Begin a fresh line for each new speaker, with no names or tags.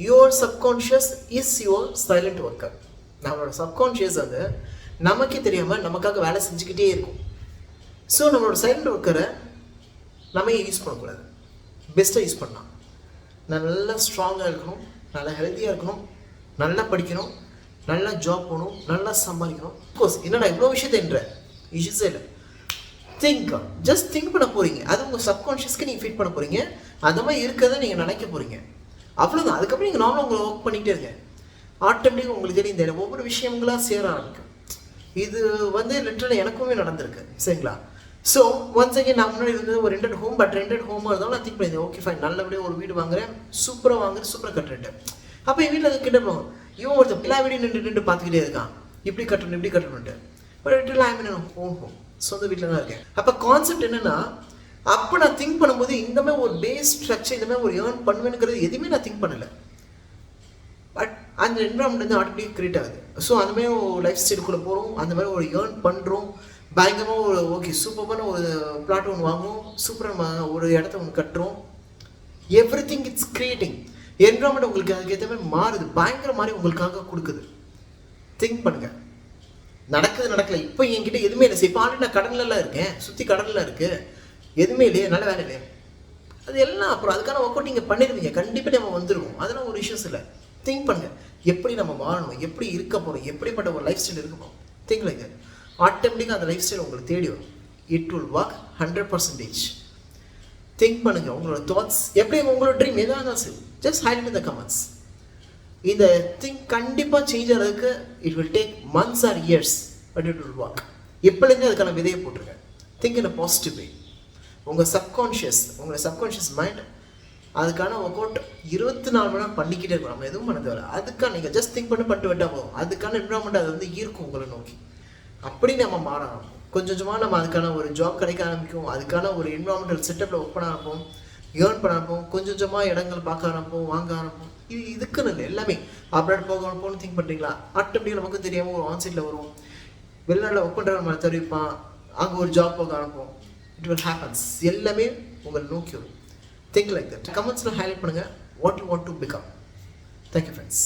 Your subconscious is your silent worker. நம்மளோட subconscious வந்து நமக்கே தெரியாமல் நமக்காக வேலை செஞ்சுக்கிட்டே இருக்கும். ஸோ நம்மளோட சைலண்ட் ஒர்க்கரை நம்ம யூஸ் பண்ணக்கூடாது, பெஸ்ட்டாக யூஸ் பண்ணலாம். நல்லா ஸ்ட்ராங்காக இருக்கணும், நல்லா ஹெல்த்தியாக இருக்கணும், நல்லா படிக்கணும், நல்லா ஜாப் போகணும், நல்லா சம்பாதிக்கணும். அஃப்கோர்ஸ் என்னடா இவ்வளோ விஷயத்த இஷ்யூஸே இல்லை. ஜஸ்ட் திங்க் பண்ண போகிறீங்க. அது உங்கள் சப்கான்ஷியஸ்க்கு நீங்கள் ஃபீட் பண்ண போகிறீங்க. அந்த மாதிரி இருக்கிறத நீங்கள் நினைக்க போகிறீங்க, அவ்வளோதான். அதுக்கப்புறம் நீங்கள் நார்மலாக உங்களை ஒர்க் பண்ணிகிட்டே இருங்க. ஆட்டோமேட்டிக்காக உங்களுக்கு தெரியும் இந்த ஒவ்வொரு விஷயங்களாக சேர ஆரம்பிக்கும். இது வந்து லிட்டரலி எனக்குமே நடந்திருக்கு, சரிங்களா? ஸோ ஒன்ஸ் அகேன் நான் முன்னாடி இருந்தது ஒரு ரெண்டட் ஹோம், பட் ரெண்டட் ஹோமாக இருந்தாலும் நான் திங்க் பண்ணியிருந்தேன், ஓகே ஃபைன், நல்லபடியாக ஒரு வீடு வாங்குறேன், சூப்பராக வாங்குறேன், சூப்பராக கட்டுறேன். அப்போ என் வீட்டில் அது கிட்ட போகும், இவன் ஒருத்தர் எல்லா வீடையும் நின்று பார்த்துக்கிட்டே இருக்கான், இப்படி கட்டணும் இப்படி கட்டணுன்ட்டு. But literally I mean home சொந்த வீட்டில் தான் இருக்கேன். அப்போ கான்செப்ட் என்னென்னா, அப்போ நான் திங்க் பண்ணும்போது இந்த மாதிரி ஒரு பேஸ் ஸ்ட்ரக்சர், இந்த மாதிரி ஒரு ஏர்ன் பண்ணுவேனுங்கிறது எதுவுமே நான் திங்க் பண்ணலை. பட் அந்த என்வரான்மெண்ட் வந்து ஆட்டோமேட்டிக் கிரியேட் ஆகுது. ஸோ அந்த மாதிரி ஒரு லைஃப் ஸ்டைலுக்குள்ளே போகிறோம், அந்த மாதிரி ஒரு ஏர்ன் பண்ணுறோம், பயங்கரமாக ஒரு ஓகே சூப்பரான ஒரு பிளாட் ஒன்று வாங்குவோம், சூப்பராக ஒரு இடத்த ஒன்று கட்டுறோம். Every thing it's creating. Environment உங்களுக்கு அதுக்கேற்ற மாதிரி மாறுது, பயங்கர மாதிரி உங்களுக்காக கொடுக்குது. திங்க் பண்ணுங்கள், நடக்கலை. இப்போ என்கிட்ட எதுவுமே இல்லை. சரி, இப்போ ஆல்ரெடி நான் கடன்லாம் இருக்கேன், சுற்றி கடனில் இருக்குது, எதுவுமே இல்லையே, நல்ல வேலை இல்லையே, அது எல்லாம் அப்புறம் அதுக்கான ஒர்க் அவுட் நீங்கள் பண்ணிடுவீங்க, கண்டிப்பாக நம்ம வந்துடுவோம். அதெல்லாம் ஒரு இஷ்யூஸ் இல்லை. திங்க் பண்ணுங்கள், எப்படி நம்ம வாழணும், எப்படி இருக்க போகிறோம், எப்படிப்பட்ட ஒரு லைஃப் ஸ்டைல் இருக்க போகிறோம். Think like that. ஆட்டோமேட்டிக்காக அந்த லைஃப் ஸ்டைல் உங்களுக்கு தேடி வரும். It will work 100%. திங்க் பண்ணுங்கள், உங்களோட தாட்ஸ் எப்படி, உங்களோட ட்ரீம் எதாக இருந்தாலும் சரி, just highlight in the comments. இந்த திங்க் கண்டிப்பாக சேஞ்ச் ஆகிறதுக்கு it will take months or years, but it will work. எப்போலேருந்து அதுக்கான விதையை போட்டிருக்கேன். Think in a positive way. உங்கள் சப்கான்ஷியஸ் மைண்ட் அதுக்கான ஒர்க் அவுட் 24 மணி நேரம் பண்ணிக்கிட்டே இருக்கும். நம்ம எதுவும் பண்ண தேவை. அதுக்கான நீங்கள் ஜஸ்ட் திங்க் பண்ணிட்டு விட்டால் போதும். அதுக்கான என்வரான்மெண்ட் அது வந்து ஈர்க்கும் உங்களை நோக்கி. அப்படி நம்ம மாற ஆரம்பிப்போம். கொஞ்சம் கொஞ்சமாக நம்ம அதுக்கான ஒரு ஜாப் கிடைக்க ஆரம்பிக்கும், அதுக்கான ஒரு என்வரான்மெண்டல் செட்டப்பில் ஒர்க் பண்ண ஆரம்பிப்போம், ஏர்ன் பண்ண ஆரம்பிப்போம், கொஞ்சம் கொஞ்சமாக இடங்கள் பார்க்க ஆரம்பிப்போம், வாங்க ஆரம்பிப்போம். இதுக்குன்னு இல்லை, எல்லாமே அப்ராட் போகணும்னு திங்க் பண்ணுறீங்களா, ஆட்டோமேட்டிக்காக நமக்கு தெரியாமல் ஒரு ஆன்சைட்டில் வரும். வெளிநாட்டில் ஒர்க் பண்ணுற நம்ம தெரிவிப்பான், அங்கே ஒரு ஜாப் போக ஆரம்பிப்போம். It will happens. எல்லாமே உங்களை நோக்கி வரும். Think like that. கமெண்ட்ஸில் ஹைலைட் பண்ணுங்கள் what you want to become. Thank you friends.